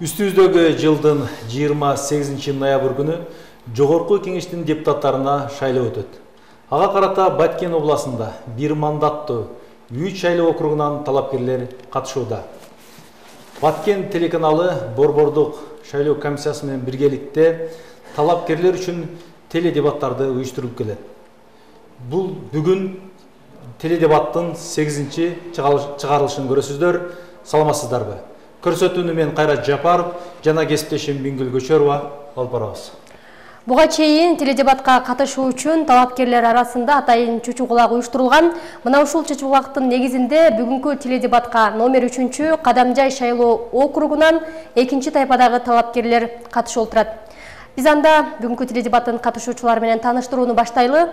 Үстүбүздөгү жылдын 28 ноябрь күнү Жогорку Кеңештин депутаттарына шайлоо өтөт. Ага карата Баткен областында бир мандаттуу 3 шайлоо округунан талапкерлер катышууда. Баткен телеканалы Борбордук шайлоо комиссиясы менен биргеликте талапкерлер үчүн теледебаттарды уюштуруп келет. Бул бүгүн теледебаттын 8-чи чыгарылышын көрөсүздөр. Саламатсыздарбы? Көрсөтүүнү мен Кайрат Жапаров жана кесиптешим Бингүл Көчөрова алып барабыз. Буга чейин теледебатка катышуу үчүн талапкерлер арасында атайын чучугулак уюштурулган. Мына ушул чучугулактын негизинде бүгүнкү теледебатка номер 3-чү Кадамжай шайлоо округунан 2-чи тайпадагы талапкерлер катышып отурат. Биз анда бүгүнкү теледебаттын катышуучулары менен тааныштырууну баштайлы.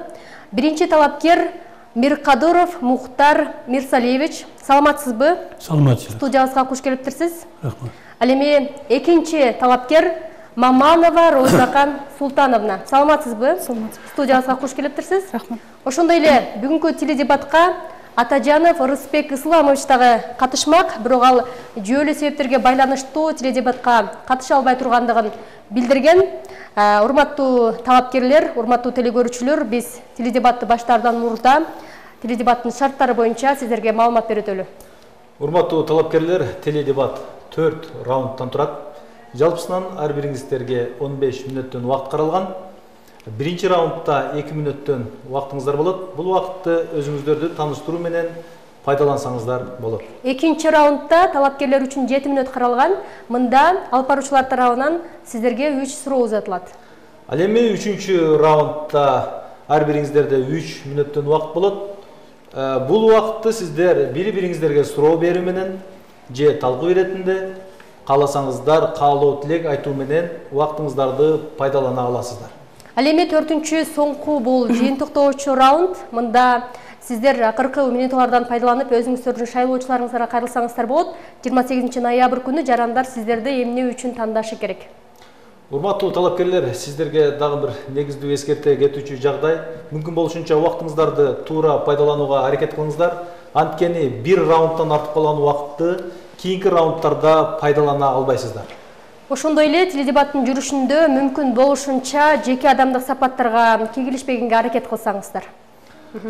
Биринчи талапкер Миркадыров Мухтар Мирсалиевич. Саламатсызбы? Саламатсыз. Студиябызга куш келиптирсиз. Рахмат. Ал эми экинчи талапкер Маманова Розакан Султановна. Саламатсызбы? Саламатсыз. Студиябызга куш келиптирсиз. Рахмат. Ошондой эле бүгүнкү теледебатка Атажанов Рыспек Исламович дагы катышмак, бирок ал жүйөлүү себептерге байланыштуу теледебатка катыша албай тургандыгын билдирген. Урматтуу талапкерлер, урматтуу телекөрүүчүлөр, биз теледебатты баштаардан мурда теледебаттын шарттары боюнча сиздерге маалымат берип өтөлү. Урматтуу талапкерлер, теледебат 4 раундтан турат. Жалпысынан ар бириңиздерге 15 мүнөттөн убакыт каралган. Биринчи раундда 2 мүнөттөн убактыңыздар болот. Бул убакытты өзүңүздөрдү тааныштыруу менен пайдалансаңыздар болот. Экинчи раундда талапкерлер үчүн 7 мүнөт каралган. Мында алып баруучулар тарабынан сиздерге 3 суроо узатылат. Ал эми 3-чү раундда ар бириңиздерде 3 мүнөттөн убакыт болот. Бул убакытты сиздер бири-бириңиздерге суроо берүү менен же талкуу иретинде кааласаңыздар, каалоо тилек айтуу менен убактыңыздарды пайдалана аласыздар. Ал эми 4-чү соңку бул жыйынтыктоочу раунд. Мында сиздер акыркы минутлардан пайдаланып өзүңүздөрдүн шайлоочуларыңыздарга кайрылсаңыздар болот. 28 ноябрь күнү жарандар сиздерди эмне үчүн тандашы керек? Урматтуу талапкерлер, сиздерге дагы бир негиздүү эскерте кетүүчү жагдай. Мүмкүн болушунча убактыңыздарды туура пайдаланууга аракет кылыңыздар. Анткени бир раундтан артып калган убакытты кийинки раундтарда пайдалана албайсыздар. Ошондой эле теледебаттын жүрүшүндө мүмкүн болушунча жеке адамдык сапаттарга кегилишпегенге аракет кылсаңыздар.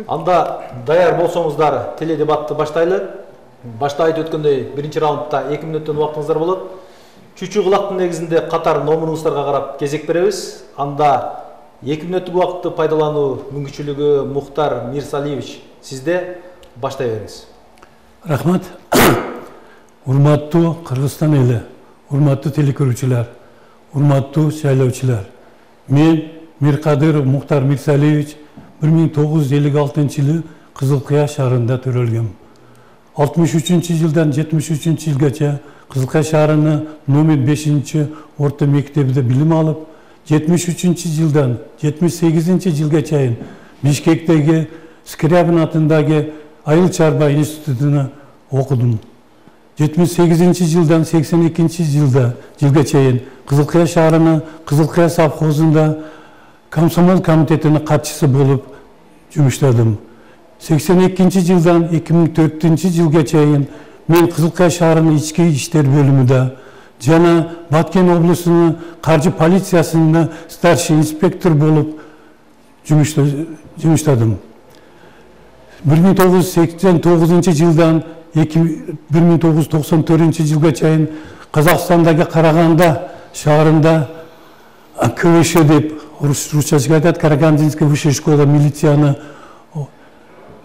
Анда даяр болсоңуздар теледебатты баштайлы. Башта айтып өткөндөй, биринчи раундда 2 мүнөттөн убактыңыздар болот. Чучугулактын негизинде катар номуруңуздарга карап кезек беребиз. Анда 2 мүнөттүк убакытты пайдалануу мүмкүнчүлүгү Мухтар Мирсалиевич, сизде баштай бериңиз. Рахмат. Урматтуу Кыргызстан эли, урматтуу телекөрүүчүлөр, урматтуу шайлоочулар. Мен Миркадыров Мухтар Мирсалиевич 1956-жылы Кызылкыя шаарында төрөлгөм. 63-жылдан 73-жылгача Кызылкыя шаарынын номер 5-чи орто мектебинде билим алып, 73-жылдан 78-жылга чейин Бишкектеги Скрябин атындагы Айыл чарба институтуна окудум. 78-жылдан 82-жылга чейин Кызылкыя шаарынын Кызылкыя совхозунда комсомол комитетинин катчысы болуп жумуштадым. 82-жылдан 2004-жылга чейин мен Кызылкыя шаарынын ички иштер бөлүмүндө жана Баткен облусунун каржы полициясында старший инспектор болуп жумуштадым. 1989-жылдан 1994-жылга чейин Казакстандагы Караганда шаарында КВШ деп русчасында айтат, Карагандинская высшая школа милицияны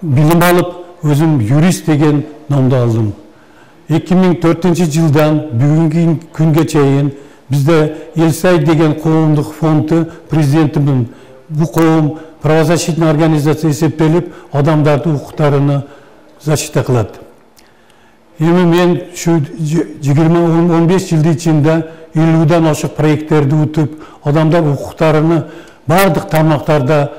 билим алып, өзүм юрист деген номду алдым. 2004-жылдан бүгүнкү күнгө чейин бизде Элсай деген коомдук фонду президентимин. Бул коом правозащитный организация эсептелип, адамдардын укуктарыны защита кылат. Эми мен ушу 20-15 жылдын ичинде 50-дан ашык проекттерди утуп, адамдар укуктарыны бардык тармактарда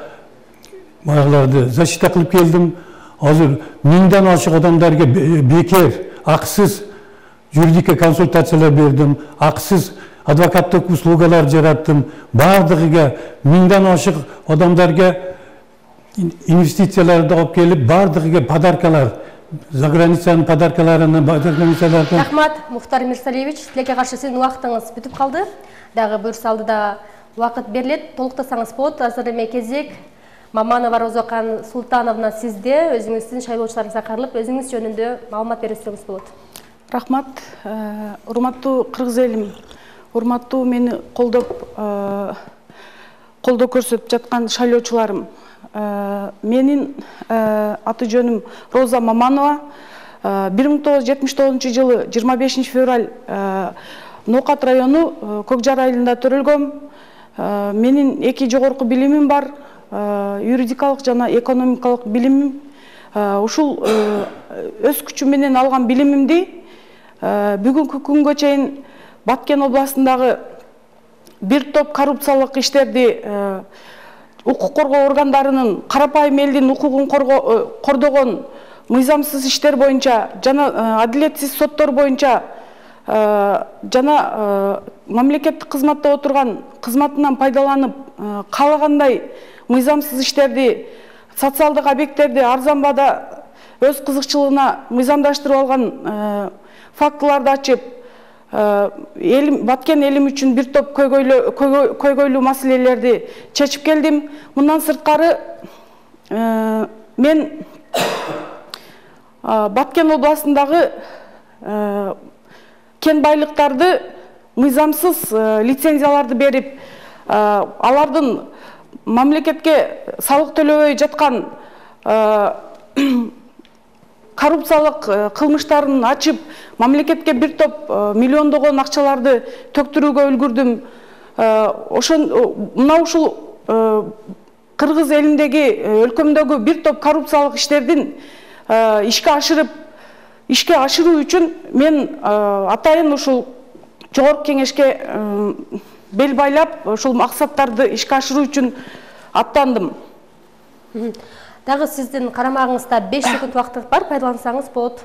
багларды защита кылып келдим. Азыр 1000-дан ашык адамдарга бекер, акысыз юридика консультациялар бердим, акысыз адвокаттык услугалар жараттым. Бардыгыга 1000-дан ашык адамдарга инвестицияларды алып келип, бардыгыга подаркалар за границаның подаркаларына, границалардан. Рахмат, Мухтар Мирсалиевич, тилекке каршы сиздин убактыңыз бүтүп калды. Дагы буюрса алдыда убакыт берилет. Толуктасаңыз болот. Азыр эми кезек Маманова Розокан Султановна сизде өзүңүздүн шайлоочуларыңызга кайрылып, өзүңүз жөнүндө маалымат берсеңиз болот. Рахмат, урматтуу кыргыз элим, урматтуу мени колдоп көрсөтүп жаткан шайлоочуларым. Менин аты жөнүм Роза Маманова. 1979 жылы 25 февраль Ноокат району Көкжар айылында төрөлгөм. Менин 2 жогорку билимим бар, юридикалык жана экономикалык билимим. Ушул өз күчүм менен алган билимимди бүгүнкү күнгө чейин Баткен областындагы бир топ коррупциялык иштерди укук коргоо органдарынын карапайым элдин укугун кордогон мыйзамсыз иштер боюнча жана адилетсиз соттор боюнча жана мамлекеттик кызматта отурган кызматынан пайдаланып каалагандай мыйзамсыз иштерди, социалдык объекттерди арзан баада өз кызыкчылыгына мыйзамдаштырып алган фактыларды ачып, Баткен элим үчүн бир топ көйгөйлүү маселелерди чечип келдим. Мындан сырткары мен Баткен областындагы кен байлыктарды мыйзамсыз лицензияларды берип, алардын мамлекетке салык төлөбөй жаткан коррупциялык кылмыштарын ачып, мамлекетке бир топ миллиондогон акчаларды төктүрүүгө үлгүрдүм. Мына ушул кыргыз элиндеги, өлкөмдөгү бир топ коррупциялык иштердин ишке ашыруу үчүн мен атайын ушул жогорку кеңешке бел байлап, ушул максаттарды ишке ашыруу үчүн аттандым. Дагы сиздин карамагыңызда 5 секунд убактыңыз бар, пайдалансаңыз болот.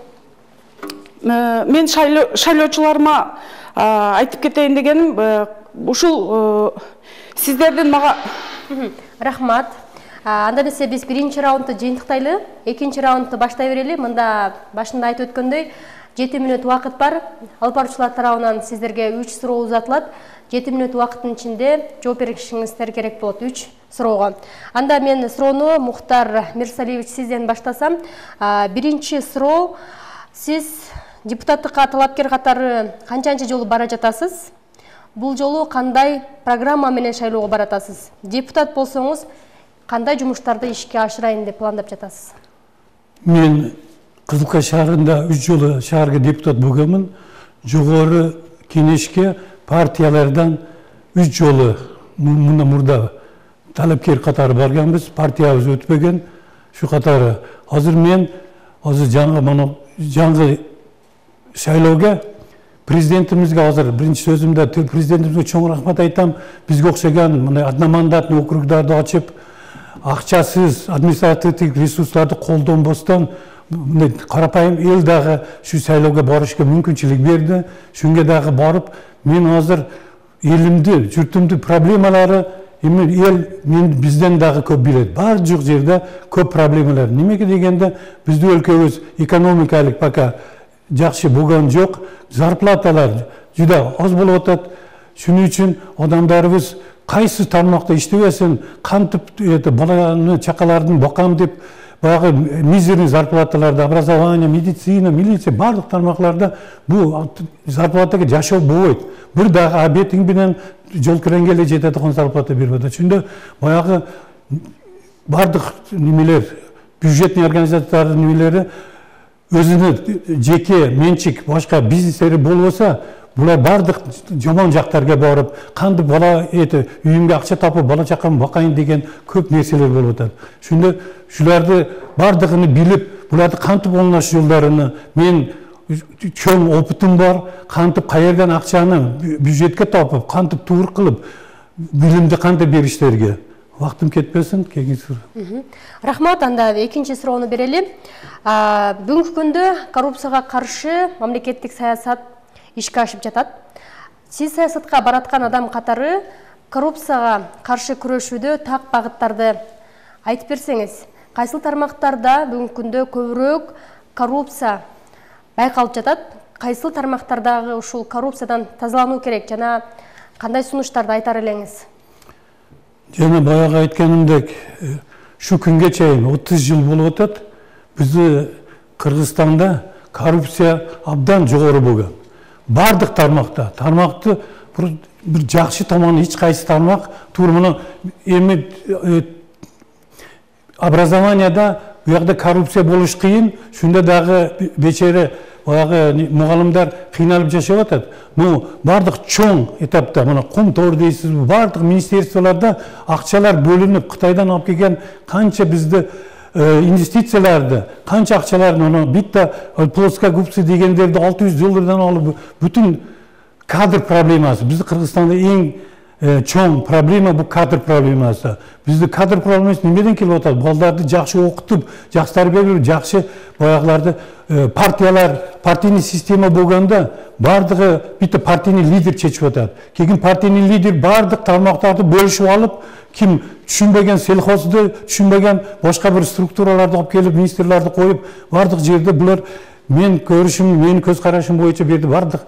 Мен шайлоочуларыма айтып кетейин дегеним, ушул сиздердин мага... Рахмат. Анда эмесе биз биринчи раундду жыйынтыктайлы, экинчи раундду баштай берели. Мында башында айтып өткөндөй 7 мүнөт убакыт бар. Алып баруучулар тарабынан сиздерге 3 суроо узатылат. 7 мүнөт убакыттын ичинде жооп беришиңиздер керек болот 3 суроого. Анда мен суроону Мухтар Мирсалиевич сизден баштасам. Биринчи суроо, сиз депутаттыкка талапкер катары канчанчы жолу бара жатасыз? Бул жолу кандай программа менен шайлоого баратасыз? Депутат болсоңуз, кандай жумуштарды ишке ашырайын деп пландап жатасыз? Мен Кызылкай шаарында 3 жолу шаарга депутат болгонмун. Жогору кеңешке партиялардан 3 жолу мурда талапкер катары барганбыз, партиябыз өтпөгөн. Шу катары азыр мен жаңы шайлоого президентимизге азыр биринчи сөзүмдө президентибизге чоң рахмат айтам. Бизге окшогон мындай одномандатный округдарды ачып, акчасыз административдик ресурстарды колдонбостон карапайым эл дагы шу шайлоого барышка мүмкүнчүлүк берди. Шунга дагы барып, мен азыр элимди, журтумдун проблемалары эл бизден дагы көп билет. Бар жок жерде көп проблемалар. Немеге дегенде биздин өлкөбүз экономикалык пока жакшы болгон жок. Зарплаталар жуда аз болуп атат. Шуның үчүн адамдарыбыз кайсы тармакта иштебесин, кантип баланы чакалардын бакам деп баягы мизерный зарплаталарда, образование, медицина, милиция барлык тармакларда бул зарплатага жашоо болбойт. Бир дагы обедиң менен жол киреңге жетет деген зарплата берип атат. Шунда баягы бардык немелер, бюджетный организациялардын немелери өзүнүн жеке менчик башка бизнестери болбосо, булар бардык жаман жактарга барып, кантип бала үйүмгө акча тапып, бала чакамды бакайын деген көп нерселер болуп атат. Шунда шуларды бардыгын билип, буларды кантип оңлаш жолдорун мен чоң опытым бар, кантип каерден акчаны бюджетке тапып, кантип туур кылып, билимди кантип бериштерге. Вактым кетпесин, кеңеш суроо. Рахмат, анда экинчи суроону берели. Бүгүнкү күндө коррупцияга каршы мамлекеттик саясат ишке ашып жатат. Сиз саясатка бараткан адам катары коррупцияга каршы күрөшүүдө так багыттарды айтып берсеңиз, кайсыл тармактарда бүгүнкү күндө көбүрөөк коррупция байкалып жатат. Кайсыл тармактардагы ушул коррупциядан тазалануу керек жана кандай сунуштарды айтар элеңиз? Жана баягы айтканымдек, şu күнгө чейин 30 жыл болуп атат. Бизди Кыргызстанда коррупция абдан жогору болгон. Бардык тармакты bir жакшы томону эч кайсы тармак туура мына эми образованияда буякта коррупция болуш кыйын, шунда дагы бечере баягы мугалимдар кыйналып жашап атат. Ну бардык чоң этапта мына кум тоор дейсиз, бардык министрликтарда акчалар бөлүнүп, Кытайдан алып келген канча бизди инвестицияларды, канча акчаларды аны битта плоскогубцы дегендерди $600 алып бүтүн кадр проблемасы. Bizde Kırgızistan'da en çoğun problema bu kadr probleması. Bizde kadr probleması nimeden kelip atadi? Baldardı жақсы okutup, жақсы tarbiya berip, жақсы bayaklarda partiyalar, partinin sistemi bolganda bardığı bitti partinin lider çeçip atadi. Keyin partinin lider bardık tarmaqtарды bölüşüp alıp, kim düşünbegen selxozdu, düşünbegen başka bir strukturalarda alып kelip, ministerlerdi koyup, bardık jerde bular men görüşüm, meni көз карашым boyunca berdi bardık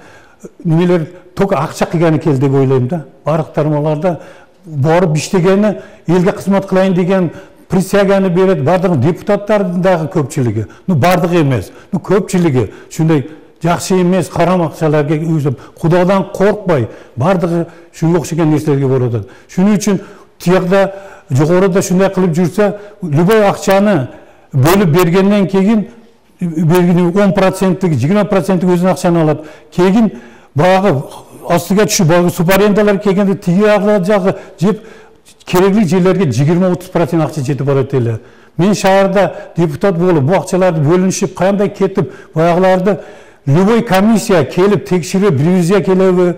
nimeler toka акча кыйганы келди деп ойлойм да. Бардык тармаларда барып иштегени, элге кызмат кылайын деген присяганы берет, бардык депутаттардын дагы көпчүлүгү. Ну бардык эмес. Ну көпчүлүгү ушундай жакшы эмес карам акчаларга өзүп, Кудайдан коркпой, бардыгы шунга окшогон нерселерге барып атат. Шуның үчүн тиякта жогоруда шундай кылып жүрсө, любой акчаны бөлүп бергенден кийин 10%, 20% өзүнүн акчаны алат. Кийин баягы астыга түшүп, баягы субарендалар келгенде тиги жагы жеп керектүү жерлерге 20-30% акча жетип барат эле. Мен шаарда депутат болуп, бу акчаларды бөлүнүшүп, кандай кетип, баягыларды любой комиссия келип текширип, ревизия келеби,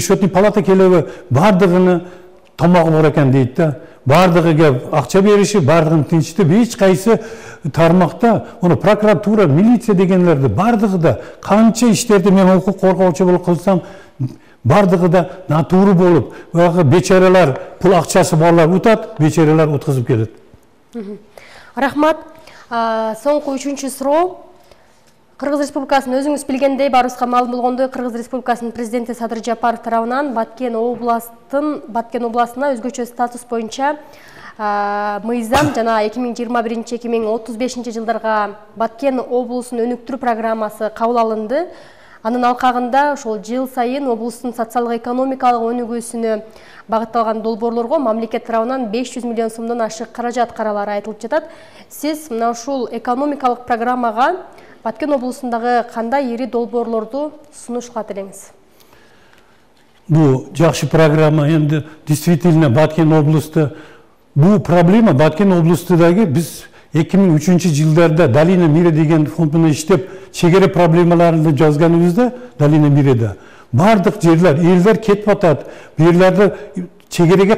счетный палата келеби, бардыгыны тамагы бар экен дейт да. Бардыгыга акча бериши, бардыгын тынчтып, эч кайсы тармакта, оны прокуратура, милиция дегенлерди бардыгы да канча иштерди мен укук коргоочу болуп кылсам, бардыгы да натуру болуп, баягы бечаралар пул акчасы балдар утат, бечаралар уткузуп кетет. Рахмат. Соңку 3-чү суроо. Кыргыз Республикасынын өзүңүз билгендей, барыбызга маалым болгондой, Кыргыз Республикасынын президенти Садыр Жапаров тарабынан Баткен областына өзгөчө статус боюнча мыйзам жана 2021-2035 жылдарга Баткен облусун өнүктүрүү программасы кабыл алынды. Анын алкагында ошол жыл сайын облустун социалдык-экономикалык өнүгүүсүнө багытталган долбоорлорго мамлекет тарабынан 500 миллион сомдон ашык каражат каралары айтылып жатат. Сиз мына ушул экономикалык программага Баткен облусундагы кандай ири долбоорлорду сунуштап элеңиз? Бу жакшы программа, энди действительно Баткен облусу бу проблема Баткен облусундагы биз 2003 жылдарда Долина мира деген фонд менен иштеп, чегара проблемаларын жазганыбызда Долина мирада бардык жерлер, элдер кетип атат. Бу жерлерде чегереге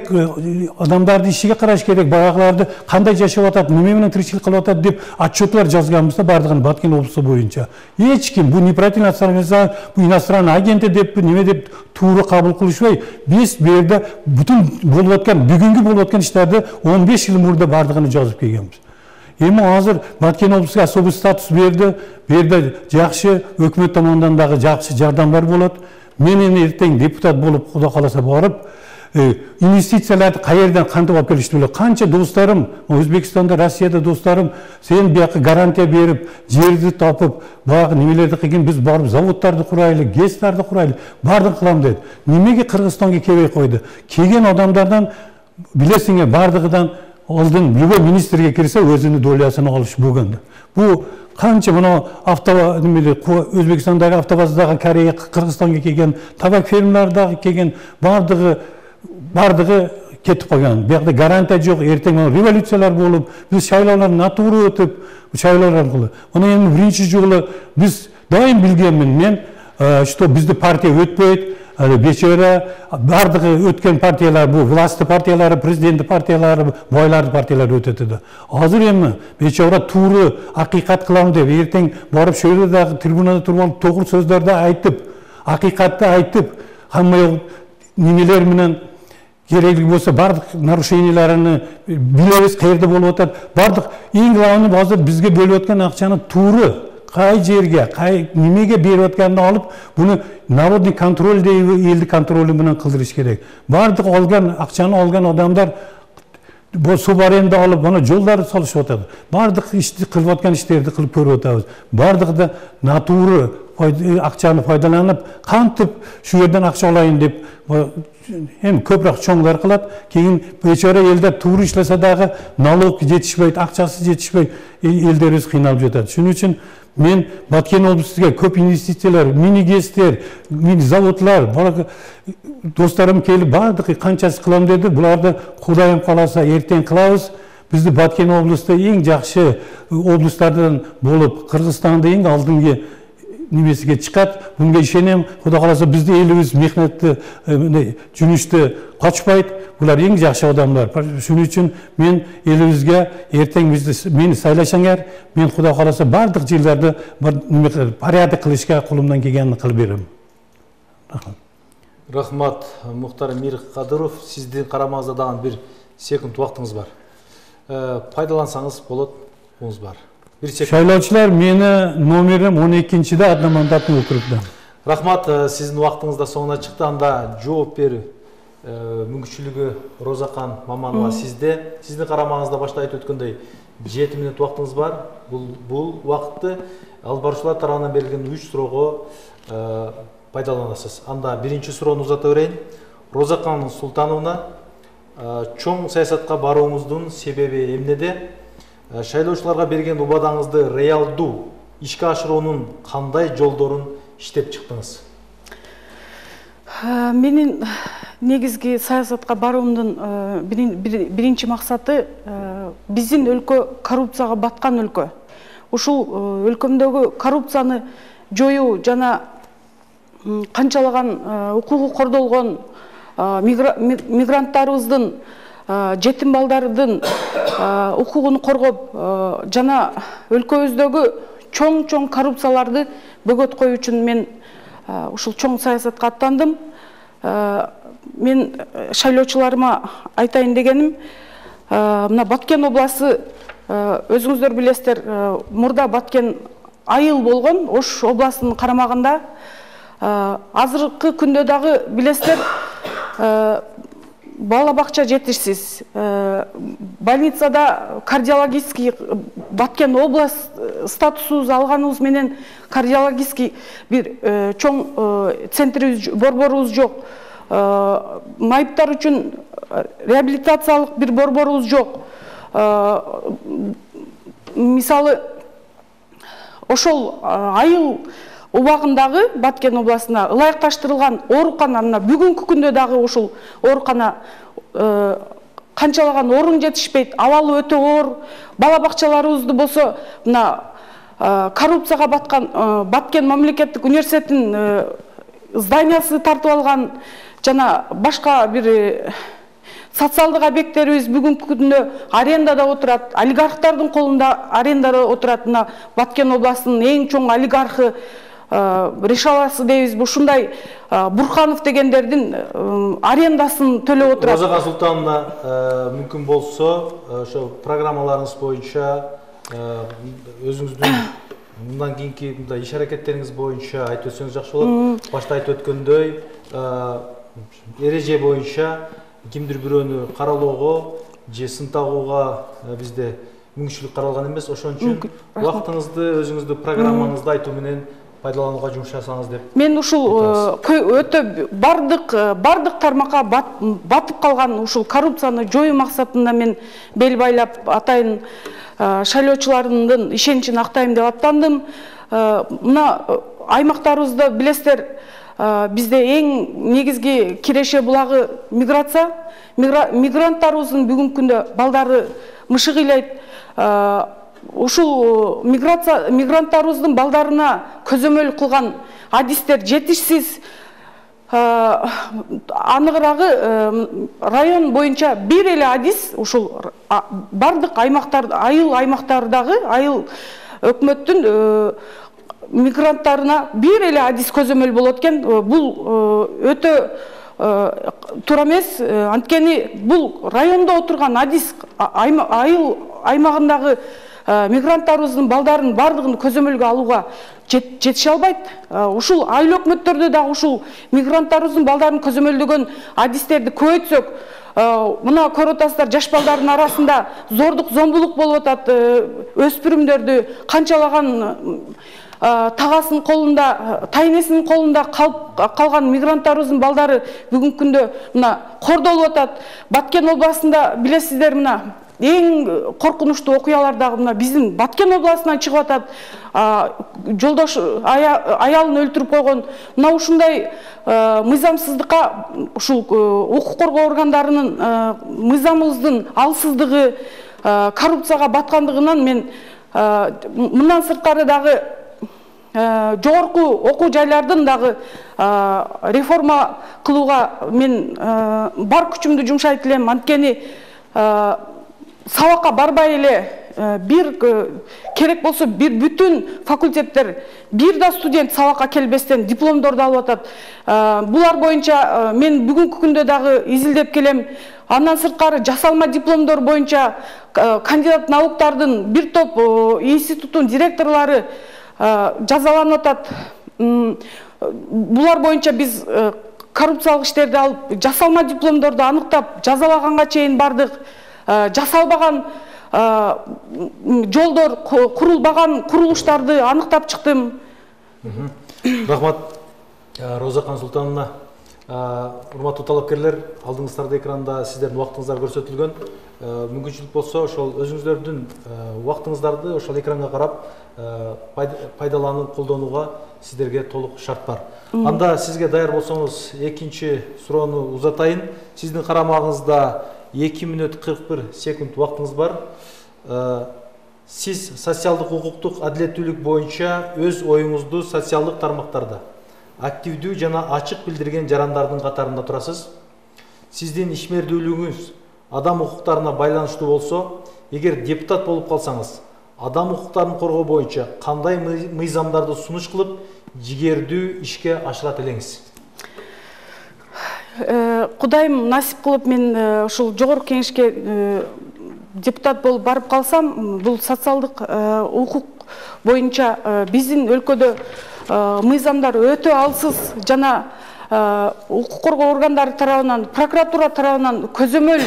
адамдарды ишиге караш керек, баягыларды кандай жашап атат, неме менен тиричилик кылып атат деп отчетлар жазганбызда бардыгын Баткен облусу боюнча. Эч ким бу неправительная организация, бу иностранный агенты деп неме деп туура кабыл кылышпай, биз бу жерде бүтүн болуп аткан, бүгүнкү болуп аткан иштерди 15 жыл мурда бардыгын жазып келгенбиз. Эми азыр Баткен облусуга особый статус берди. Бу жерде жакшы өкмөт tomonidan дагы жакшы жардамдар болот. Мен эртең депутат болуп, Кудай кааласа барып, инвестицияларды каерден кантип алып келишти беле? Канча досторум, Өзбекстанда, Россияда досторум, сен бияка гарантия берип, жерди тапып, баягы немелерди кылган, биз барып заводдарды курайлы, ГЭСтарды курайлы, бардыгын кылам деди. Немеге Кыргызстанга келбей койду? Келген адамдардан билесиңер, бардыгыдан алдын любой министрге кирсе өзүнүн долясын алыш болгон. Бу канча мына Өзбекстандагы автобаздагы Корея, Кыргызстанга келген, табак фермалардагы келген бардыгы кетип калган. Бияқта гарантия жок, эртең революциялар болуп, биз шайлоолор натуру өтүп, шайлоолор аркылуу. Мына эми биринчи жолу биз дайым билгенмин мен, что бизде партия өтпөйт, бечара бардыгы өткен партиялар, бу власты партиялары, президент партиялары, бойларды партиялар өтөт да. Азыр эми бечара тууру акыйкат кылам деп эртең барып шөйлөдөгү трибунада туруп алып тогур сөздөрдү айтып, акыйкатты айтып, хамма немелер менен керектүү болсо бардык нарушенияларын билебиз, каерде болуп атат. Бардык эң главный азыр бизге бөлүп аткан акчаны тууру қай жерге, қай немеге беріп өткенді алып, бұны народный контроль дейі елді контролі бұнан қылдырыш керек. Бардық алған, ақшаны алған адамдар субаренді алып, бұны жолдары салышып отады. Бардық қылып отқан іштерді қылып көріп отабыз. Бардық да натуры ақшаны пайдаланып, қантып шу жерден ақша алайын деп, көпірақ чоңлар қылады. Кейін бейшара елдер тур ішлесе дағы налог жетішпейді, ақшасы жетішпейді, елдер өз қиналып жатады. Шын үшін мен Баткен облысыға көп инвестициялар, мини-гестер, мини-заводлар, достарым келіп бардық қаншасы қылам деді. Бұларды Құдайым қаласа ертең қылауыз. Бізді Баткен облысында ең жақсы облыстардан болып, Қырғызстанды ең алдыңғы немесіге шығады. Бұнға ішенем, Құда қаласа бізді еліміз мехнетті, жүнішті қачпайды. Бұлар ең жақсы адамдар. Шын үшін мен елімізге ертең мені сайлашаңар, мен Құда қаласа бардық жерлерді порядок қылышқа қолымнан келгенін қылып беремін. Рахмат, Мұхтар Мирқадыров, сіздің қарамаңызда даған бір секунд уақытыңыз бар. Пайдалансаңыз болады, оңыз бар. Шайлаушылар мені номерім 12-де одномандатный округда. Рахмат, сіздің уақытыңызда соңына шықты, анда жооп беру мүмкіншілігі Розақан Маманова сізде. Сіздің қарамаңызда башта айтып өткендей 7 минут уақытыңыз бар. Бұл уақытты алып барушылар тарапынан берілген 3 сұрауға пайдаланасыз. Анда бірінші сұрауын ұзата берейін. Розақан Султановна, чоң саясатқа баруыңыздың себебі емнеде? Шайлаушыларға берген убадаңызды реалдуу ишке ашыруунун кандай жолдорун иштеп чыктыңыз? Менин негизги саясатка баруумдун биринчи максаты биздин өлкө коррупцияга баткан өлкө. Ушул өлкөмдөгү коррупцияны жоюу жана канчалаган укугу кордолгон мигранттарыбыздын, жетим балдардын укугун коргоп, жана өлкөбүздөгү чоң коррупцияларды бөгөт коюу үчүн мен ушул чоң саясатка аттандым. Мен шайлоочуларыма айтайын дегеним, мына Баткен обласы, өзүңүздөр билесиздер, мурда Баткен айыл болгон, Ош обласынын карамагында. Азыркы күндө дагы билесиздер, бала бакча жетишсиз, больницада кардиологический Баткен область статусубуз алганыбыз менен кардиологический бир чоң центрибиз, борборубуз жок. Майыптар үчүн реабилитациялык бир борборубуз жок. Мисалы, ошол айыл убагындагы Баткен областына ылайыкташтырылган оорукана, мына бүгүнкү күндө дагы ушул оорукана канчалаган орун жетишпейт, абалы өтө оор. Бала бакчаларыбызды болсо мына коррупцияга баткан Баткен мамлекеттик университетинин зданиясы тартып алган, жана башка бир социалдык объекттерибиз бүгүнкү күндө арендада отурат, олигархтардын колунда арендада отурат. Мына Баткен областынын эң чоң олигархы Решаласы дейбиз, ушундай Бурханов дегендердин арендасын төлөп отурат. Розақан Султановна, мүмкүн болсо, ошо программаларыңыз боюнча өзүңүздүн мындан кийинки иш аракеттериңиз боюнча айтып өтсөңүз жакшы болот. Башта айтып өткөндөй, эреже боюнча кимдир бирөөнү каралоого же сын тагууга бизде мүмкүнчүлүк каралган эмес. Ошон үчүн убактыңызды, өзүңүздүн программаңызды айтуу менен пайдаланууга жумшасаңыз деп. Мен ушул өтө бардык тармакка батып калган ушул коррупцияны жоюу максатында мен бел байлап атайын шайлоочулардын ишеничин актайм деп аттандым. Мына аймактарыбызда билесиздер, бизде эң негизги киреше булагы миграция. Мигранттарыбыздын бүгүнкү күндө балдары мышык ыйлайт. Ушул мигранттарыбыздын балдарына көзөмөл кылган адистер жетишсиз. Аныгырагы район боюнча бир эле адис ушул бардык айыл аймактардагы айыл өкмөттүн мигранттарына бир эле адис көзөмөл болот экен. Бул өтө туура эмес. Анткени бул райондо отурган адис айыл аймагындагы мигранттарыбыздын балдарын бардыгын көзөмөлгө алууга жетише албайт. Ушул айыл өкмөттөрдө дагы ушул мигранттарыбыздын балдарын көзөмөлдөгөн адистерди көбөйтсөк, мына көрүп атасыздар, жаш балдардын арасында зордук, зомбулук болуп атат. Өспүрүмдөрдү канчалаган тагасынын колунда, тайнесинин колунда калган мигранттарыбыздын балдары бүгүнкү күндө мына кордолуп атат. Баткен областында билесиздер, мына эң коркунучтуу окуялар дагы мына биздин Баткен областынан чыгып атат. Жолдош аялын өлтүрүп койгон. Мына ушундай мыйзамсыздыкка ушул укук коргоо органдарынын мыйзамыбыздын алсыздыгы, коррупцияга баткандыгынан мен мындан сырткары дагы жогорку окуу жайлардын дагы реформа кылууга мен бар күчүмдү жумшайт элем. Анткени сабакка барбай эле бир керек болсо бир бүтүн факультеттер бир да студент сабакка келбестен дипломдорду алып атат. Булар боюнча мен бүгүнкү күндө дагы изилдеп келем. Андан сырткары жасалма дипломдор боюнча кандидат науктардын бир топ институттун директорлору жазаланып атат. Булар боюнча биз коррупциялык иштерди алып, жасалма дипломдорду аныктап, жазалаганга чейин бардык. Жасалбаган жолдор, курулбаган курулуштарды аныктап чыктым. Рахмат, Розахан Султановна. Урматтуу талапкерлер, алдыңыздарда экранда сиздердин убактыңыздар көрсөтүлгөн. Мүмкүнчүлүк болсо, ошол өзүңүздөрдүн убактыңыздарды ошол экранга карап пайдаланып колдонууга сиздерге толук шарт бар. Анда сизге даяр болсоңуз, экинчи суроону узатайын. Сиздин карамагыңызда 2 мүнөт 41 секунд убактыңыз бар. Сиз социалдык, укуктук адилеттүүлүк боюнча өз оюңузду социалдык тармактарда активдүү жана ачык билдирген жарандардын катарында турасыз. Сиздин ишмердүүлүгүңүз адам укуктарына байланыштуу болсо, эгер депутат болуп калсаңыз, адам укуктарын коргоо боюнча кандай мыйзамдарды сунуш кылып, жигердүү ишке ашырат элеңиз? Кудайым насип кылып мен ушул жогорку кеңешке депутат болуп барып калсам, бул социалдык укук боюнча биздин өлкөдө мыйзамдар өтө алсыз жана укук коргоо органдары тарабынан, прокуратура тарабынан көзөмөл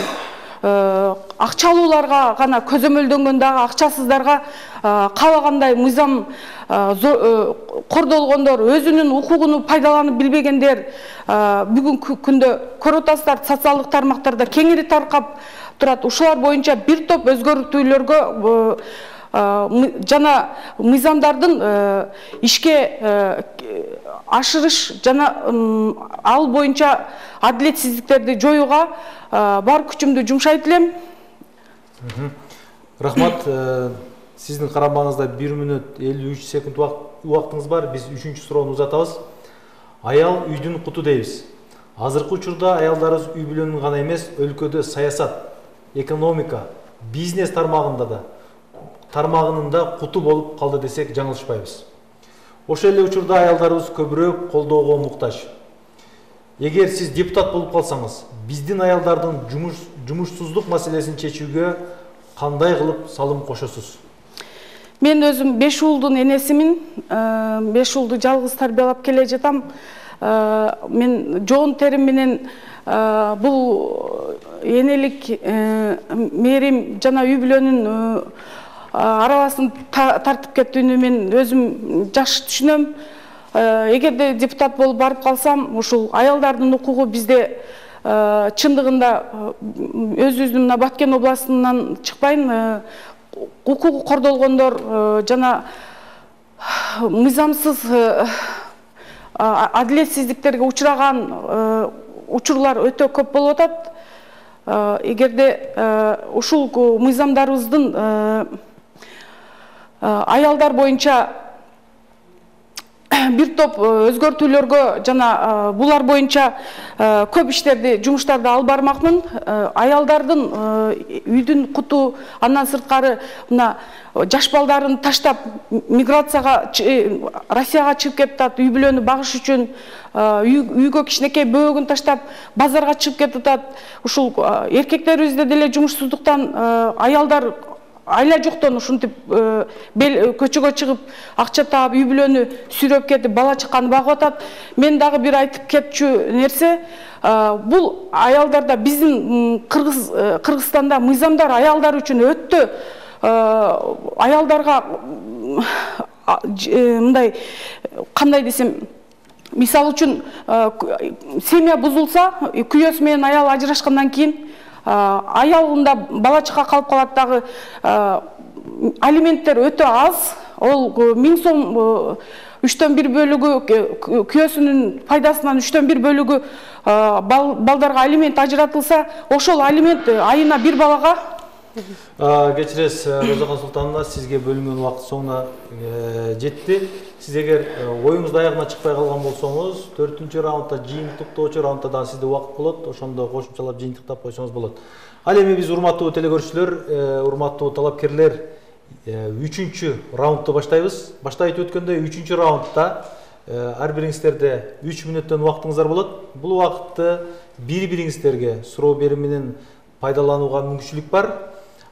акчалууларга гана көзөмөлдөнгөн, дагы акчасыздарга каалагандай мыйзам кордолгондор, өзүнүн укугун пайдаланып билбегендер бүгүнкү күндө көрүп атасыздар, социалдык тармактарда кеңири таркап турат. Ушулар боюнча бир топ өзгөртүүлөргө жана мыйзамдардын ишке ашырыш жана ал боюнча адилетсиздиктерди жоюуга бар күчүмдү жумшайт элем. Рахмат. Сиздин карамагыңызда 1 мүнөт 53 секунд убактыңыз бар. Биз 3-чү суроону узатабыз. Аял үйдүн куту дейбиз. Азыркы учурда аялдарыбыз үй бүлөнүн гана эмес, өлкөдө саясат, экономика, бизнес тармагында куту болуп калды десек жаңылышпайбыз. Ошол эле учурда аялдарыбыз көбүрөөк колдоого муктаж. Эгер сиз депутат болуп калсаңыз, биздин аялдардын жумушсуздук маселесин чечүүгө кандай кылып салым кошосуз? Мен өзүм 5 уулдун энесимин, 5 уулду жалгыз тарбиялап келе жатам. Мен жоон терим менен бул энелик, мээрим жана үй бүлөнүн арабасын тартып кеттүүнү мен өзүм жакшы түшүнөм. Эгерде депутат болуп барып калсам, ушул аялдардын укугу бизде чындыгында өзүбүздүн мына Баткен областынан чыкпайын, укугу кордолгондор жана мыйзамсыз адилетсиздиктерге учураган учурлар өтө көп болуп атат. Эгерде ушул мыйзамдарыбыздын аялдар боюнча бир топ өзгөртүүлөргө жана булар боюнча көп иштерди, жумуштарды алып бармакмын. Аялдардын үйдүн куту, андан сырткары мына жаш балдарын таштап миграцияга, Россияга чыгып кетип атат, үй бүлөнү багыш үчүн, үйгө кичинекей бөөгүн таштап базарга чыгып кетип атат. Ушул эркектерибизде деле жумушсуздуктан аялдар айла жоктон ушинтип көчөгө чыгып акча таап үй бүлөнү сүйрөп кетип бала чаканы багып атат. Мен дагы бир айтып кетчү нерсе, бул аялдарда биздин Кыргызстанда мыйзамдар аялдар үчүн өтө аялдарга мындай кандай десем, мисалы үчүн семья бузулса, күйөөсү менен аял ажырашкандан кийин аялында бала чака калып калат дагы, алименттер өтө аз. Ол 1000 сом 1/3 бөлүгү күйөөсүнүн пайдасынан 1/3 бөлүгү балдарга алимент ажыратылса, ошол алимент айына бир балага. Кечиресиз, Розахан Султановна, сизге бөлүнгөн убакыт соңуна жетти. Сиз эгер оюңуз аягына чыкпай калган болсоңуз, 4-чү раундда жыйынтыктоочу раундда дагы сизде убакыт болот. Ошондо кошумчалап жыйынтыктап койсоңуз болот. Ал эми биз урматтуу телекөрүүчүлөр, урматтуу талапкерлер, 3-чү раундду баштайбыз. Баштайт өткөндө 3-чү раундда ар бириңиздерде 3 мүнөттөн убактыңыздар болот. Бул убакытты бири-бириңиздерге суроо берүү менен пайдаланууга мүмкүнчүлүк бар.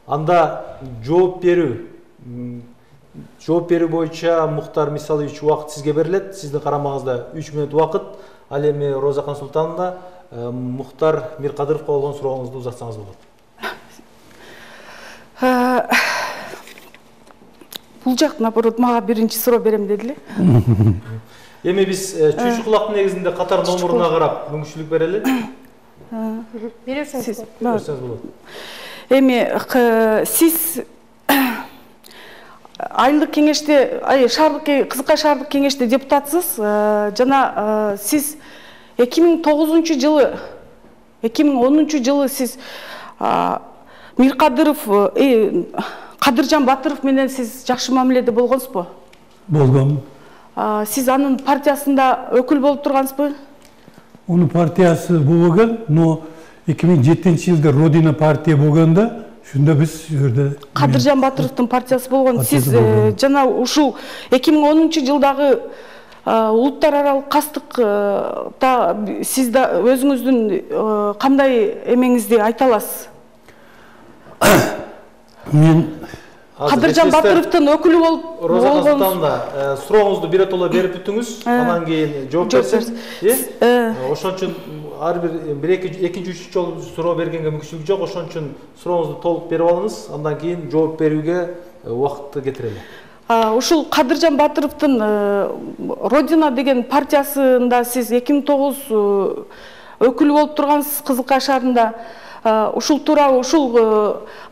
Анда жооп берүү боюнча Мухтар Мисалович убакыт сизге берилет. Сиздин карамагыңызда 3 мүнөт убакыт. Ал эми Розахан Султановна, Мухтар Миркадыровго болгон сурооңузду узатсаңыз болот. Бул жак наоборот мага биринчи суроо берем деди эле. Эми биз чүчү кулактын негизинде катар номуруна карап мүмкүнчүлүк берели. Бересиңиз болот. Эми сиз айылдык кеңеште, Кызыкай шаардык кеңеште депутатсыз. Жана сиз 2009 жылы, 2010 жылы сиз Миркадыров, Кадыржан Батыров менен сиз жакшы мамиледе болгонсузбу? Болгом. Сиз анын партиясында өкүл болуп тургансызбы? Onun partiyası bo'lgan, но 2007 жылда Родина партия bo'lganda, shunda biz yerda Кадыржан Батыровдун партиясы болгон. Сиз жана ушул 2010 жылдагы улуттар аралык кастыкта сиз да өзүңүздүн кандай эмеңизди айта аласыз? Мен Кадыржан Батыровдун өкүлү болуп Розахан Султановна, сурооңузду биротоло берип бүтүңүз, анан кийин жооп берсин. Ошон үчүн ар бир экинчи үчүнчү жолу суроо бергенге мүмкүнчүлүк жок. Ошон үчүн сурооңузду толук берип алыңыз, андан кийин жооп берүүгө убакытты кетирели. Ушул Кадыржан Батыровдун Родина деген партиясында сиз 2009 өкүлү болуп тургансыз Кызылкай шаарында. Ушул туурабы, ушул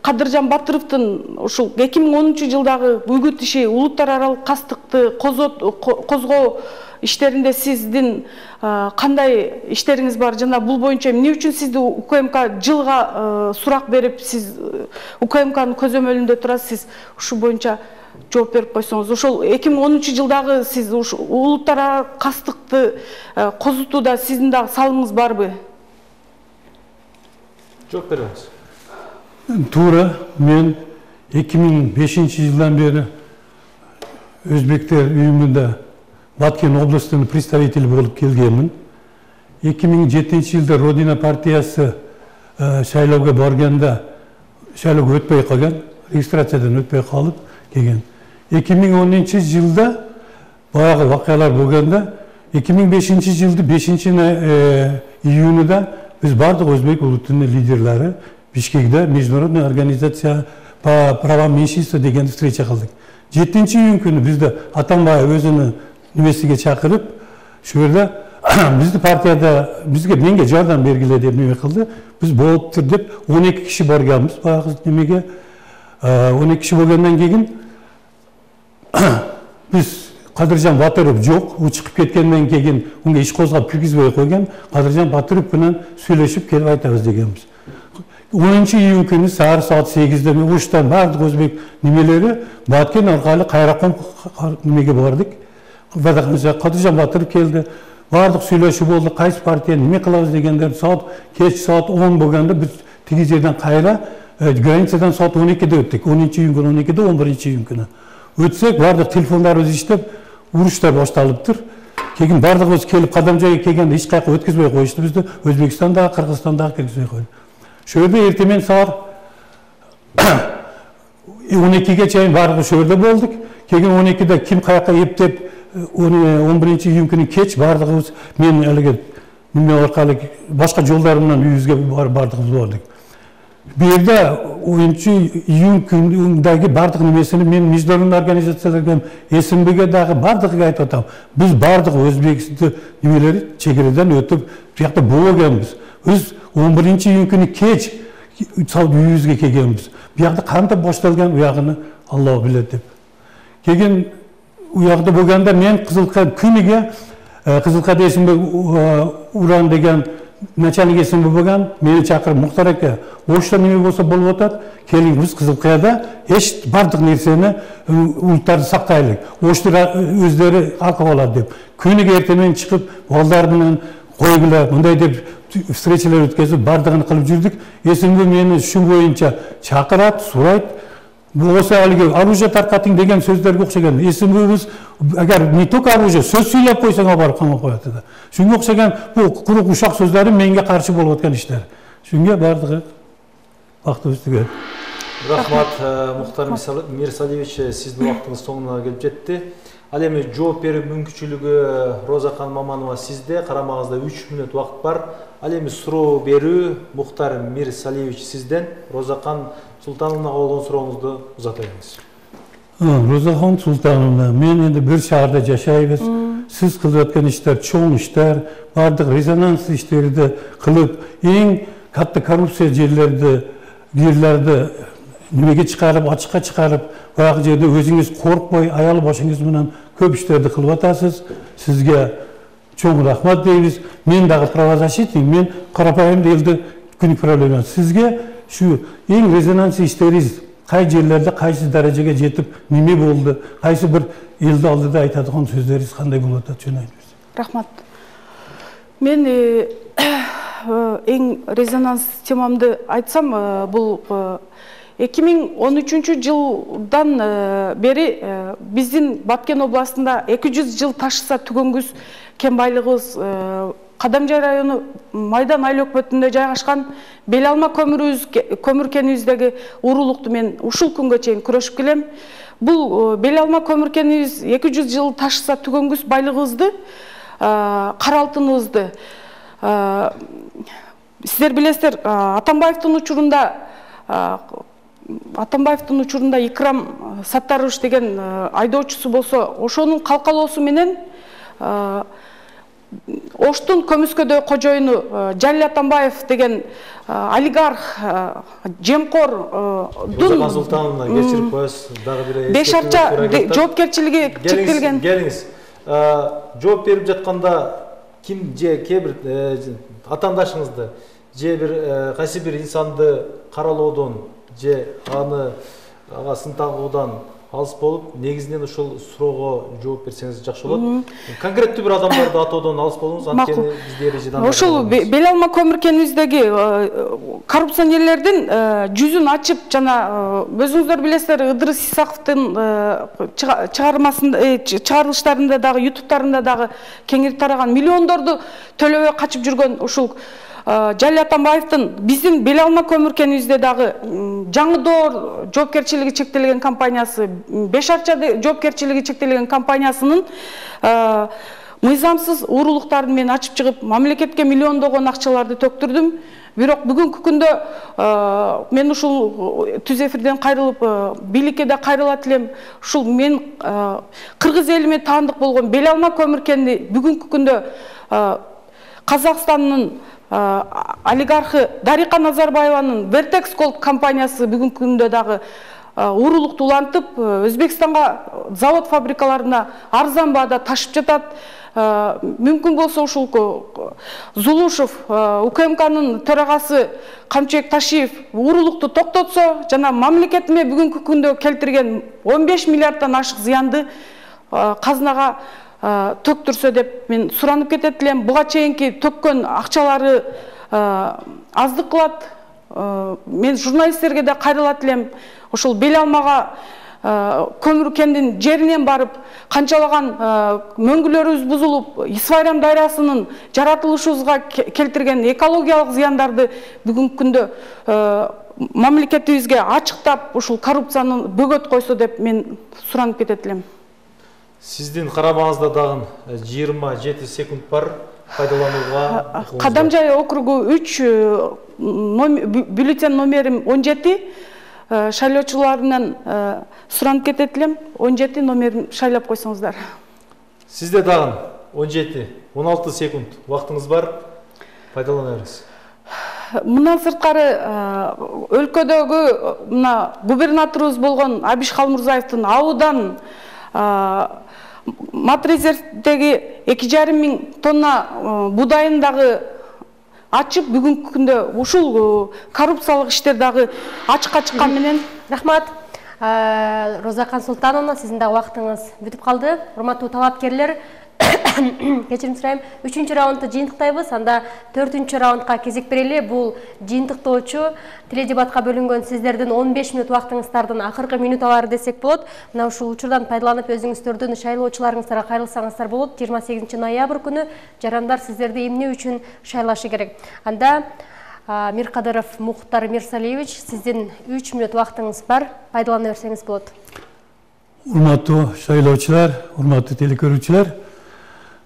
Кадыржан Батыровдун ушул 2010 жылдагы үгүт иши, улуттар аралык кастыкты козгоо иштеринде сиздин кандай иштериңиз бар? Жана бул боюнча эмне үчүн сизди УКМК жылга сурак берип, сиз УКМКнын көзөмөлүндө турасыз? Сиз ушул боюнча жооп берип койсоңуз. Ошол 2010 жылдагы сиз улуттар аралык кастыкты козутууда сиздин дагы салымыңыз барбы? Жооп бериңиз. Тура мен 2005 жылдан бери Өзбектер үйүмүндө Баткен областынын представители болуп келгенмин. 2007 жылда Родина партиясы шайлоого барганда шайлоого өтпөй калган, регистрациядан өтпөй калып келген. 2010 жылда баягы вакыялар болгонда 2005 жылды 5 июнда biz бардык Өзбек улутунун лидерлери Бишкекте международная организация по правам меньшинства деген встреча кылдык. 7-июнь күнү бизди Атамбаев өзүнүн немесиге чакырып, шу жерде бизди партияда менге жардам бергиле деп неме кылды. Биз болуптур деп 12 киши барганбыз баягы немеге. 12 киши болгондон кийин biz Кадыржан Батыров жок, у чыгып кеткенден кийин унга иш козгоп киргизбей койгон. Кадыржан Батыров менен сүйлөшүп келип айтабыз дегенбиз. 10-июнь күнү саат 8-де уштан бардык өзбек немелери Баткен аркылуу Кайракон немеге бардык. Кадыржан Батыров келди. Бардык сүйлөшүү болду. Кайсы партия неме кылабыз дегендер кеч саат 10 болгондо биз тиги жерден кайра границадан саат 12-де өттүк. 10-июнь күнү 12-де, 11-июнь күнү. Өтсек бардык телефондарыбыз иштеп, уруштар башталыптыр. Кийин бардыгыбыз келип Кадамжайга келгенде эч кайка өткөзбөй коюшту бизди. 12'ge чейин барлығы шөлде болдық. Келген 12'de kim қаяққа ептеп 11 июнь күні кеч барлығымыз мен әлгі арқалық башқа жолдарымнан үйізге бардығымыз болдық. Bir yerde 10 iyun күндегі бардық немесini мен международный организациялардан СМБге дағы бардығы айтып атам. Біз бардық Өзбекстан немелері чекереден өтіп, жақта болғанбыз. Біз 11 iyun күні кеч үйізге келгенбіз. Бұяқта қандай бошталған ұяғыны Аллах біледі деп. Келген ұяқта болғанда мен Қызылқа күніге Қызылқа есімбі Уран деген начальник есімбі болған, мені шақырып Мұхтар әке, Ошта неме болса болып отады, келің біз Қызылқияда еш бардық нәрсені ұлттарды сақтайлық. Ошта өздері ақы болады деп. Күніге ертемен шығып, балдарымен қойғылап, мұндай деп встречалар өткізіп, бардығын қылып жүрдік. Есімбі мені үшін бойынша шақырады, сұрайды. Осы әлгі оружие тарқатың деген сөздерге оқшаған. Есімбіз, әгер не только оружие, сөз сөйлеп қойсаңа барып қамап қояды да. Шүнге оқшаған бұл құруқ ұшақ сөздері менге қарсы болып отқан іштер. Шүнге бардығы вақты өстіге. Рахмат, Мұхтар Мирсалиевич, сіздің уақытыңыз соңына келіп жетті. Ал эми жооп берүү мүмкүнчүлүгү Розахан Маманова сизде, карамагыңызда 3 мүнөт убакыт бар. Ал эми суроо берүү Мұхтар Мирсалиевич сизден, Розахан Султановнага болгон сурооңузду узатабыз. Розахан Султановна, мен енді бір шаарда жашайбыз. Сіз кылып аткан иштер чоң иштер, бардык резонанс иштерди кылып, эң катта коррупция жерлерди немеге чыгарып, ачыкка чыгарып, баягы жерде өзүңүз коркпой, аял башыңыз менен көп иштерди кылып атасыз. Сизге чоң рахмат дейбиз. Мен дагы правозащитник, мен карапайым элди күнүк проблема. Сизге şu en rezonans işleriz, kay yerlerde kaysı dereceye jetip nime boldu, kaysı bir elde aldı da aytadigan sözleriz qanday bolot atşonaymiz. Rahmat. Men en rezonans temamды айтсам, бұл 2013 жылдан бери биздин Баткен областында 200 жыл ташыса түгөнгүс кен байлыгыбыз Кадамжай району Майдан айыл өкмөтүндө жайгашкан Белалма көмүр кенибиздеги уурулукту мен ушул күнгө чейин күрөшүп келем. Бул Белалма көмүр кенибиз 200 жыл ташыса түгөнгүс байлыгыбызды, кара алтыныбызды. Сиздер билесиздер, Атамбаевдин учурунда Икрам Саттарович деген айдоочусу болсо, ошонун калкалоосу менен Оштун көмүскөдө кожоюну Жалил Атамбаев деген олигарх, жемкор Розахан Султановна, кечирип коесуз, дагы бир беш арча жоопкерчилиги чектелген. Келиңиз, жооп берип жатканда ким же кээ бир атаандашыңызды же бир кайсы бир инсанды каралоодон же ага сын тагуудан алыс болуп, негизинен ушул суроого жооп берсеңиз жакшы болот. Конкреттүү бир адамдарды атоодон алыс болуңуз, анткени бизде эрежеден ошол Белалма көмүр кенибиздеги коррупционерлердин жүзүн ачып, жана өзүңүздөр билесиздер, Ыдырыс Исаковдун чыгарылыштарында дагы, ютубтарында дагы кеңирип тараган, миллиондорду төлөбөй качып жүргөн ушул Жалил Атамбаевдин биздин Белалма көмүр кенибизде дагы Жаңыдоор жоопкерчилиги чектелген компаниясы, Беш арча жоопкерчилиги чектелген компаниясынын мыйзамсыз уурулуктарын мен ачып чыгып, мамлекетке миллиондогон акчаларды төктүрдүм. Бирок бүгүнкү күндө мен ушул түз эфирден кайрылып, бийликке да кайрылат элем. Ушул мен кыргыз элиме таандык болгон Белалма көмүр кенди бүгүнкү күндө Казакстандын олигархы Дарика Назарбаеванын Vertex Gold компаниясы бүгүнкү күндө дагы уурулукту улантып, Өзбекстанга завод фабрикаларына арзан баада ташып жатат. Мүмкүн болсо ушул Зулушев, УКМКнын төрагасы Камчыбек Ташиев уурулукту токтотсо, жана мамлекетиме бүгүнкү күндө келтирген 15 миллиарддан ашык зыянды казынага төктүрсө деп мен суранып кетет элем. Буга чейинки төккөн акчалары аздык кылат. Мен журналисттерге да кайрылат элем. Ошол Белалмага көмүр кендин жеринен барып, канчалаган мөңгүлөрүбүз бузулуп, Исфайрам дайрасынын жаратылышыбызга келтирген экологиялык зыяндарды бүгүнкү күндө мамлекетибизге ачыктап ушул коррупцияны бөгөт койсо деп мен суранып кетет элем. Сиздин карамаңызда дагы 27 секунд бар пайдаланууга. Кадамжай округу 3 бюллетень номерим 17 шайлоочуларынан суранып кетет элем. 17 номерин шайлап койсоңуздар. Сизде дагы 16 секунд убактыңыз бар. Пайдалана бериңиз. Мындан сырткары өлкөдөгү мына губернаторубуз болгон Абиш Халмурзаевдин аудан Матрезердеги 2,5 миң тонна будайын дагы ачып, бүгүнкү күндө ушул коррупциялык иштер дагы ачыкка чыккан менен. Рахмат. Розакан Султановна, сиздин дагы убактыңыз бүтүп калды. Урматтуу талапкерлер, кечирим сурайм. 3-чү раундду жыйынтыктайбыз. Анда 4-чү раундга кезек берели. Бул жыйынтыктоочу теледебатка бөлүнгөн сиздердин 15 мүнөт убактыңыздардын акыркы минуталары десек болот. Мына ушул учурдан пайдаланып өзүңүздөрдүн шайлоочуларыңыздарга кайрылсаңыздар болот. 28 ноябрь күнү жарандар сиздерди эмне үчүн шайлашы керек. Анда Миркадыров Мухтар Мирсалиевич, сиздин 3 мүнөт убактыңыз бар. Пайдалана берсеңиз болот. Урматтуу шайлоочулар, урматтуу телекөрүүчүлөр,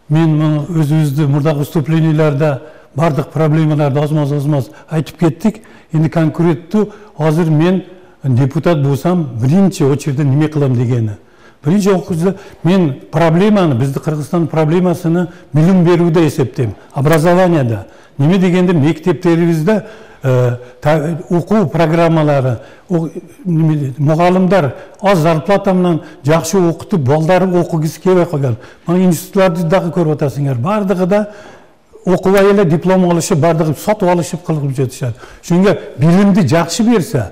мен өзүбүздү мурдагы выступленияларда бардык проблемаларды азмаз айтып кеттик. Эми конкреттүү азыр мен депутат болсам, биринчи очередде неме кылам дегени. Биринчи окууда мен проблеманы, бизди Кыргызстан проблемасыны билим берүүдө эсептейм, образованияда. Неме дегенде мектептерибизде окуу программалары, мугалимдар аз зарплата менен жакшы окутуп, балдары окугусу келбей калган. Мына институттарды дагы көрүп атасыңар. Бардыгы да окубай эле диплом алышып, бардыгы сатып алышып кылып жатышат. Шунга билимди жакшы берсе,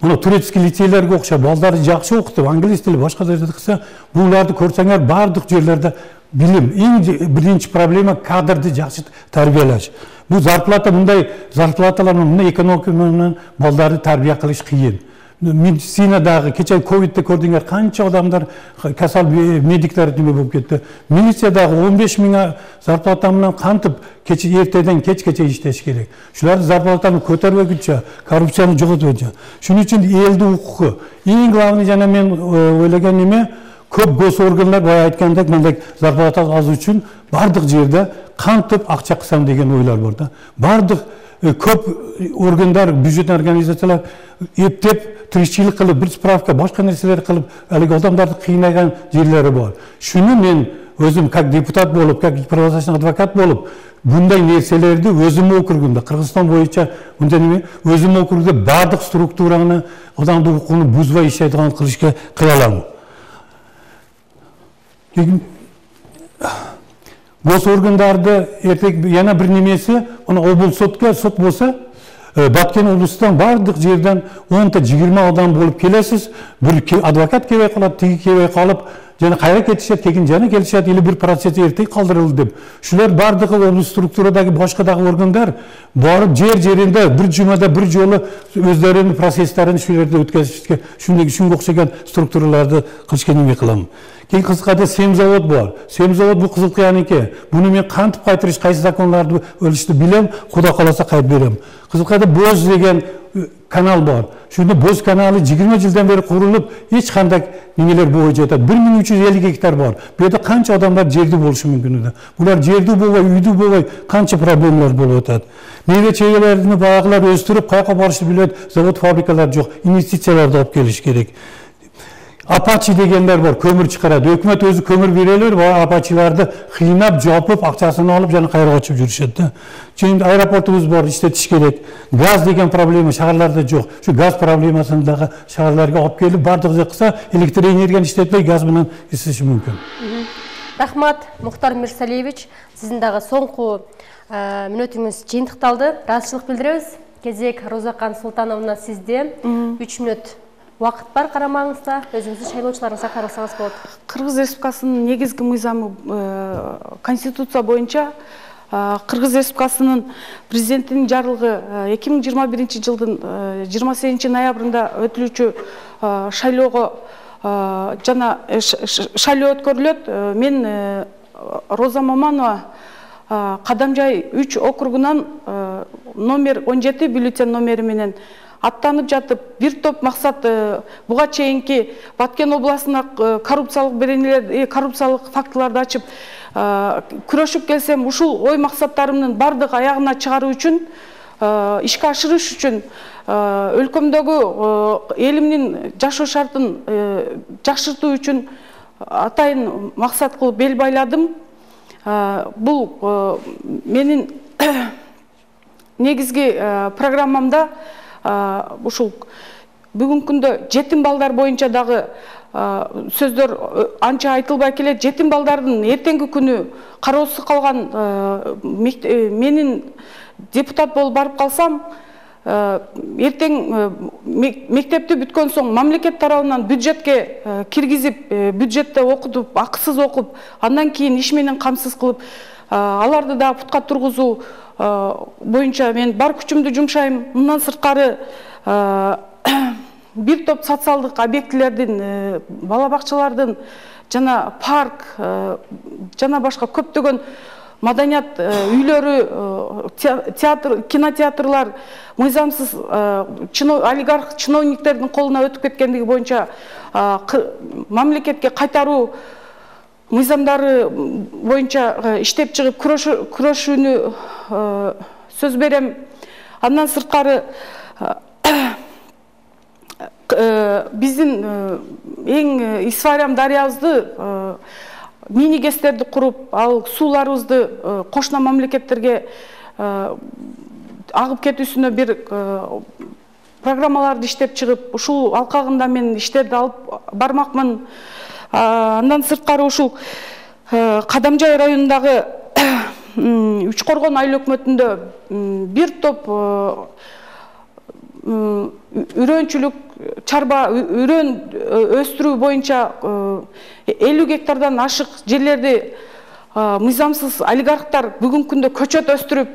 мына турецкий лицейлерге окшоп, балдары жакшы окутуп, англис тили башка жерде кылса, буларды көрсөңөр бардык жерлерде билим. Эң биринчи проблема кадрды жакшы тарбиялаш. Bu zarplata bunday zarplatalarni bunday ekonomika bilan baldarni tarbiya qilish qiyin. Medisinadagi kecha Covid'da ko'rdinglar qancha odamlar kasal mediklar nima bo'lib ketdi. Militsiyadagi 15 ming zarplata bilan qantib kecha ertadan kechgacha ishlash kerak. Shular zarplatani ko'tarmaguncha, korrupsiyani yo'qotguncha. Shuning uchun elning huquqi eng главный jana men o'ylagan nima ko'p gosorganlar boya aytgandek bunday zarplata az uchun bardıq жерде qantib ақша qilsam degan o'ylar borda. Bardıq ko'p organlar, byudjet organizatsiyalar eplab, tirikchilik qilib, bir spravka, boshqa narsalar qilib, haligi odamlarni qiynagan yerlari bor. Shuni men o'zim как deputat bo'lib, как правозащитный advokat bo'lib, bunday narsalarni o'zim okrugimda, Qirg'iziston bo'yicha bunday nima, o'zim okrugda bardıq strukturani, odamning huquqini buzmay ishlaydigan qilishga qila olaman. Gosorganlarda ertek yana bir nemesi, ona obul sot bolsa, Batken облыстан бардык жерден 10-20 адам болып келесіз, bir advokat kelбей қалып, тиги келбей қалып, жана кайра кетишет, кегин жана келишет, или bir процесс эртек калдырылды деп. Шулар бардыгы облус структурадагы башка дагы органдар барып жер-жеринде bir жумада bir жолу өздөрүнүн процесстерин шулерде өткөзүшкө, шунга окшогон структураларды кылышка неме кылам. Keyin Qizilqada semzavod bor. Semzavod bu Qizilqayaniki. Buni men qantib qaytirish, qaysi zakonlarni o'lishni bilam, Xudo xolasa qaytib beram. Qizilqada Bo'z degan kanal bor. Shunda Bo'z kanali 20 yildan beri qurilib, hech qanday nimalar bo'yicha o'tadi. 1350 gektar bor. Bu yerda qancha odamlar yerda bo'lishi mumkin edi. Bular yerda bo'lmay, uyda bo'lmay qancha problemlar bo'lib o'tadi. Meva chevalarni bog'lar o'stirib, qayerga borishni biladi, zavod, fabrikalar yo'q. Investitsiyalarni olib kelish kerak. Apache deganlar bor, ko'mir chiqaradi. Hukumat o'zi ko'mir berelar va apachilarni qiynab, jopib, aqchasini olib, yana qayerga ochib yurishadi. Chunki aeroportimiz bor, ishlatish kerak. Gaz degan problema shaharlarda yo'q. Shu gaz problemasini shaharlarga olib kelib, bardig'i qilsa, elektr energiyani ishlatmay gaz bilan isish mumkin. Rahmat, Muxtar Mirsaliyevich, sizin dagы so'nggi minutіңіз жиынтықталды. Разышылық білдіріңіз. Кезек Розакан Султановна sizde 3 minut Вакыт бар, карамаңызда, өзіңізді шайлоочуларыңызга карасаңыз болот. Кыргыз Республикасынын негизги мыйзамы Конституция боюнча Кыргыз Республикасынын президентинин жарлыгы 2021 жылдын 28 ноябрында өтүлүүчү шайлоого жана шайлоо өткөрүлөт. Мен Роза Маманова Кадамжай 3 округунан номер 17 бюллетень номери менен аттанып жатып, бир топ максат буга чейинки Баткен областына коррупциялык фактыларды ачып күрөшүп келсем, ушул ой максаттарымдын бардык аягына чыгаруу үчүн, ишке ашырыш үчүн, өлкөмдөгү элимдин жашоо шартын жакшыртуу үчүн атайын максат кылып бел байладым. Бул менин негизги программамда ушул бүгүнкү күндө жетим балдар боюнча дагы сөздөр анча айтылбай келет. Жетим балдардын эртеңки күнү кароосуз калган, менин депутат болуп барып калсам, эртең мектепти бүткөн соң мамлекет тарабынан бюджетке киргизип, бюджетте окутуп, акысыз окуп, андан кийин иш менен камсыз кылып, аларды да путка тургузуу боюнча мен бар күчүмдү жумшайм. Мындан сырткары бир топ социалдык объектилердин, бала бакчалардын жана парк жана башка көптөгөн маданият үйлөрү, театр, кинотеатрлар мыйзамсыз олигарх чиновниктердин колуна өтүп кеткендиги боюнча мамлекетке кайтаруу мыйзамдары боюнча иштеп чыгып күрөшүүнү сөз берем. Андан сырткары биздин эң Исфарям дарыябызды мини гэстерди куруп, ал сууларыбызды кошуна мамлекеттерге агып кетүүсүнө бир программаларды иштеп чыгып, ушул алкагында мен иштерди алып бармакмын. Андан сырткары ушул Кадамжай районундагы Үч Коргон айыл өкмөтүндө бир топ үрөнчүлүк, чарба үрөн өстүрүү боюнча 50 гектардан ашык жерлерди мыйзамсыз олигархтар бүгүнкү күндө көчөт өстүрүп,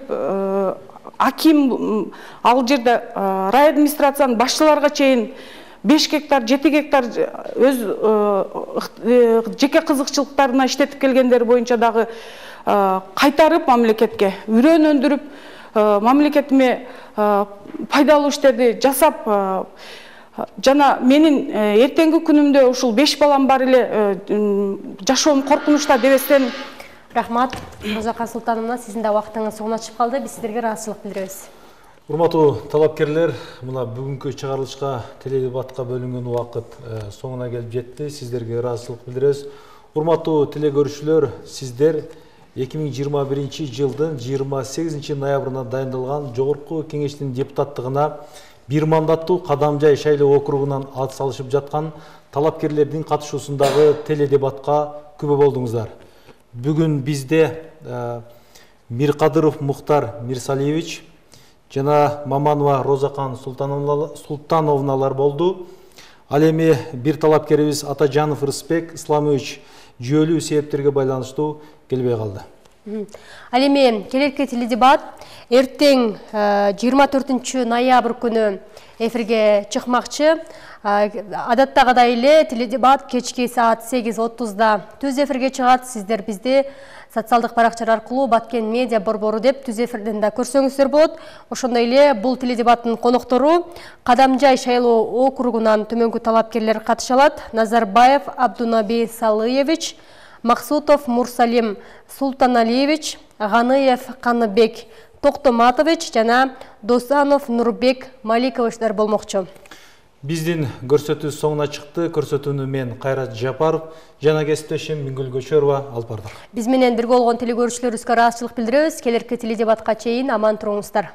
аким ал жерде райадминистрациянын башчыларга чейин 5 гектар, 7 гектар өз жеке кызыкчылыктарына иштетип келгендери боюнча дагы кайтарып мамлекетке үрөн өндүрүп, мамлекетиме пайдалуу иштерди жасап, жана менин эртеңки күнүмдө ушул 5 балам бар эле, жашоом коркунучта дебестен. Рахмат, Розака Султановна, сиздин да убактыңыз соңуна чыгып калды. Биз сиздерге ыраазычылык билдиребиз. Урматтуу талапкерлер, мына бүгүнкү чыгарылышка теледебатка бөлүнгөн убакыт соңуна келип жетти. Сиздерге ыраазычылык билдиребиз. Урматтуу телекөрүүчүлөр, сиздер 2021 жылдын 28 ноябрына дайындалган Жогорку Кеңештин депутаттыгына бир мандаттуу Кадамжай шайлоо округунан ат салышып жаткан талапкерлердин катышуусундагы теледебатка күбө болдуңуздар. Бүгүн бизде Миркадыров Мухтар Мирсалиевич жана Маманова Розакан Султановналар болду. Ал эми бир талапкерибиз Атажанов Рыспек Исламович жүйөлүү себептерге байланыштуу келбей калды. Ал эми келерки теледебат эртең 24 ноябрь күнү эфирге чыкмакчы. Адаттагыдай эле теледебат кечки саат 8:30-да түз эфирге чыгат. Сиздер бизди социалдык баракчалар аркылуу Баткен медиа борбору деп түз эфирден да көрсөңүздөр болот. Ошондой эле бул теледебаттын коноктору Кадамжай шайлоо округунан төмөнкү талапкерлер катыша алат. Назарбаев Абдунаби Салыевич, Максутов Мурсалим Султаналиевич, Ганыев Каныбек Токтоматович жана Досанов Нурбек Маликовичтер болмокчу. Биздин көрсөтүү соңуна чыкты. Көрсөтүүнү мен Кайрат Жапаров жана кесиптешим Миңгүл Көчөрова алып бардык. Биз менен бирге болгон телекөрүүчүлөрүбүзгө ыраазычылык билдиребиз. Келерки теледебатка чейин аман туруңуздар.